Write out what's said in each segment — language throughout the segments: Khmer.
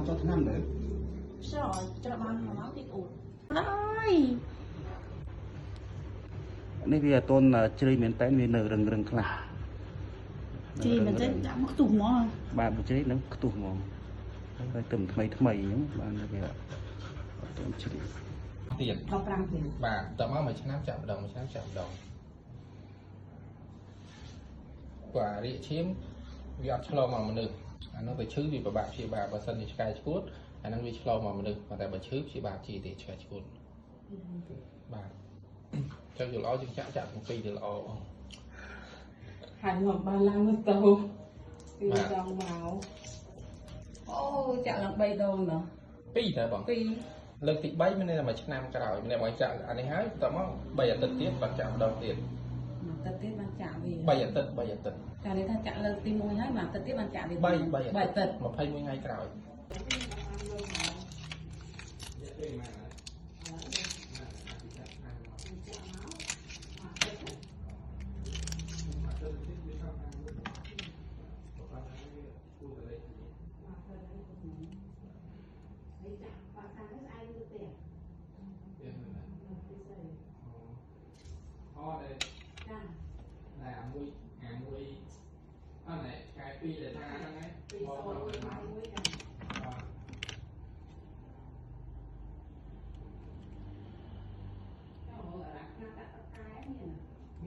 បានចុះឆ្នាំទៅចុះច្របានមកតិចអ៊ូហើយនេះវាអត់តន់ជ្រៃមែនតែវានៅរឹងខ្លះជ្រៃមែនតែដាក់មកខ្ទុះហ្មងបាទជ្រៃនឹងខ្ទុះហ្មងហើយទៅថ្មីអញ្ចឹងបានវាអត់តន់ជ្រៃទៀត15ទៀតបាទតមកមួយឆ្នាំចាក់ម្ដងមួយឆ្នាំចាក់ម្ដងបាទរាកឈាមវាអត់ឆ្លងមកមនុស្សអានោះវាឈឺវាពិបាកព្យាបាលបើសិនជាឆ្កែឈួតអាហ្នឹងវាឆ្លងមកមនុស្សប៉ុន្តែបើឈឺព្យាបាលជាទេឆ្កែឈួតបាទចុះយល់ល្អជាងចាក់7ទៅល្អហើយមកបានឡើងទៅគឺចង់មកអូចាក់ឡើង3ដងណោះ2តើបង2លើកទី3មានន័យថាមួយឆ្នាំក្រោយមានមកចាក់អានេះហើយតមក3អាទិត្យទៀតបានចាក់ម្ដងទៀតទឹកទៀតបានចាក់វា3អាទិត្យចានេះថាចាក់លើកទី1ហើយមួយអាទិត្យទៀតបានចាក់វា3អាទិត្យ21ថ្ងៃក្រោយអត់ណែកាយ2ដែលថាហ្នឹងឯងបងទៅមួយចាន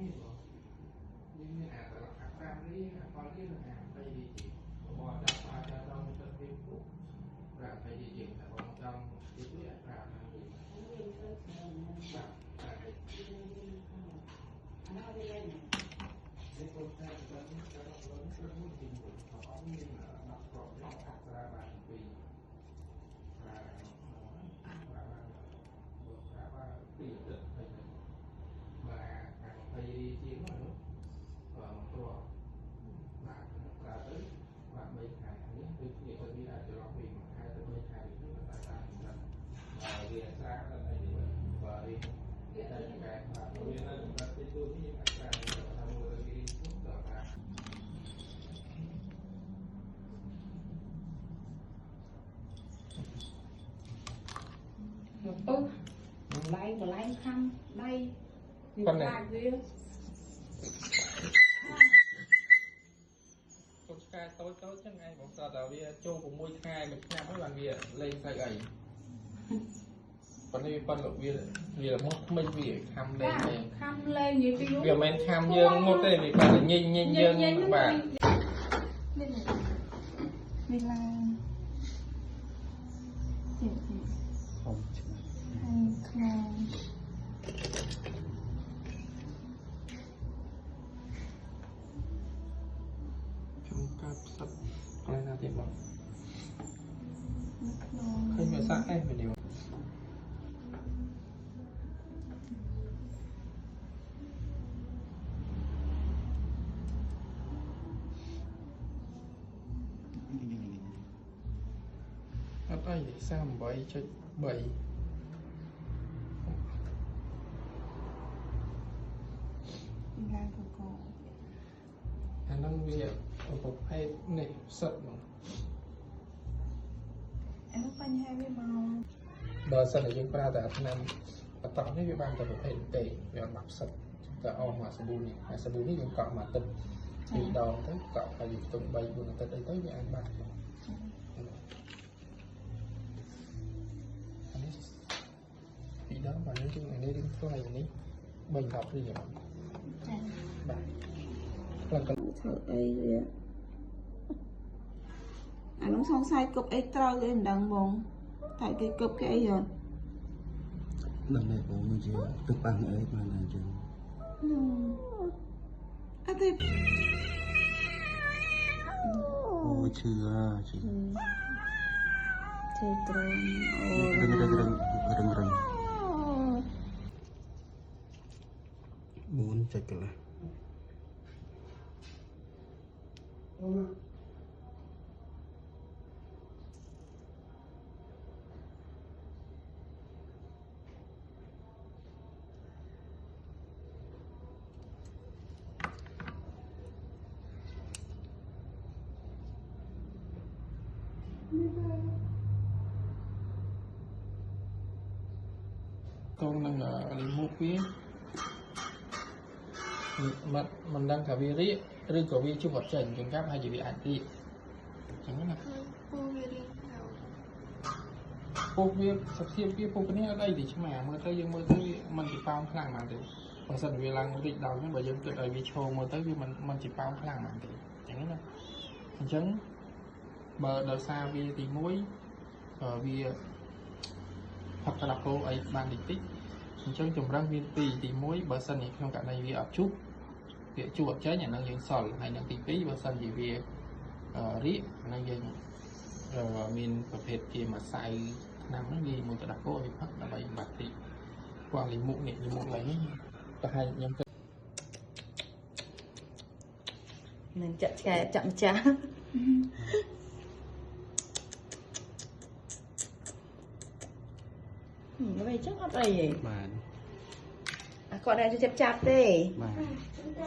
េះបងនេះអាតអា5នេះអាផលនេះនឹងអា2នេះបងចាប់បានចាប់ដល់ទៅពីពុកប្រាក់2នេះជាងតែបងចង់ទី2អា5ហ្នឹងវិញបាទនេះពុកតែទៅនេះទៅដល់ទៅមួយទី1អត់មានដាក់ប្រកបអក្សរបាន2ពីទឹកហើយបាទខាង20ជាងនោះបាទព្រោះបាទប្រើទៅបាទ3ខែនេះដូចគ្នាទៅវាអាចចន្លោះពី1ខែទៅ3ខែនេះតែតាមកម្រិតបាទវាស្រាដល់អីនេះបាទវាតែកែបាទវានៅកម្រិតទី2នេះអាចស្រាថាមួយទៅវាដល់ថាមកពឹសកន្លែងខំដៃវាខ្លាចវាកូនឆ្កែតូចចឹងឯងបងស្ដាប់ថាវាចូល6ខែមួយឆ្នាំហើយបានវាលេងស្អីអីប៉ុន្តែប៉ុន្តែវាមកថ្មិញវាខំលេងទេខំលេងនិយាយពីវាមិនខំយើងងត់ទេវាគាត់តែញញយើងបាទវាឡើងទៀតហុំឆ្ងាយហើយខ្លាំងខ្ញុំកាត់ផ្សិតកន្លែងណាទៀតបងឃើញវាសាក់អេសវិញនេះអត់អី38.3ឡើងកកអាហ្នឹងវាប្រភេទនេះផ្សិតហ្មងអើបញ្ហាវាមកបើសិនតែយើងប្រើតែថ្នាំបតក់នេះវាបានតែប្រភេទទេវាអត់បាក់ផ្សិតតែអស់មកសាប៊ូនេះហើយសាប៊ូនេះយើងកក់មួយអាទិត្យ2ដងទៅកក់ហើយខ្ទង់3 4អាទិត្យអីទៅវាអាចបាក់អានេះ2ដងបាទនេះជាងនេះរៀងថ្លៃនេះ3 10រៀលបាទឡើងទៅធ្វើអីវាអានោះសង្ស័យគប់អីត្រូវអីមិនដឹងហ្មងតែគេគប់គេអីអត់ដល់នេះបងនិយាយទឹកប៉ះអីបានអញ្ចឹងអត់ទេអូឈឺឈឺត្រង់រឹង4ចុចកន្លះ công năng lấy một phía mình đang cả vi riết rồi có vi chưa vật trần chúng các hai chỉ bị ảnh thị chẳng làพวกเวียสักเทียบเวียพวกนี้ได้ดิใช่ไหมเมื่อเธอยังเมื่อเธอมันจะเป้าพลังมันดิบางสันเวลาเราติดดาวนี่แบบยังเกิดอะไรวิโชเมื่อเธอมันจะเป้าพลังมันดิอย่างนี้นะฉะนั้นเบอร์ดาวซาเวียตีมุ้ยเวียพับกระดับโลไอ้บานดิติฉะนั้นจมรังเวียตีมุ้ยเบอร์สันนี่trong cả nàyเวียอับชุบเวียchuộtใช้อย่างนั้นยังสอนให้ยังตีปีเบอร์สันเวียรินั่นยังมีประเภทเกมมาใส่น้ำนั่นดีมันจะดับโก้ให้พักอะไรบัตรติกว่าลิมุกเนี่ยลิมุกอะไรนี่แต่ให้ยังเป็น mình chậm chè chậm chá cái này chắc hấp đây gì បាទ à, con này chập chạp đi បាទ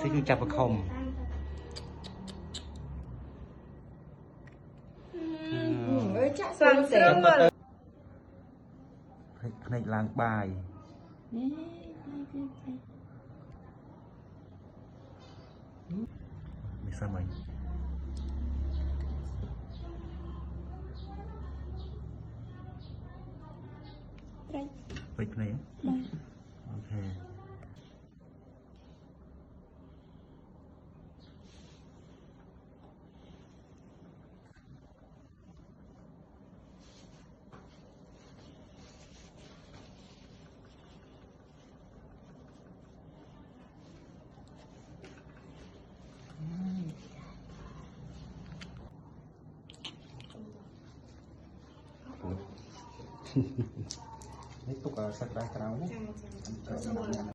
ស៊ីគឺចាប់ប្រខំ ơi chắc sang sớm mà ភ្នែកឡើងបាយមិនសមអីពេកភ្នែកអូខេ នេះទុកសាច់ដៃក្រៅណា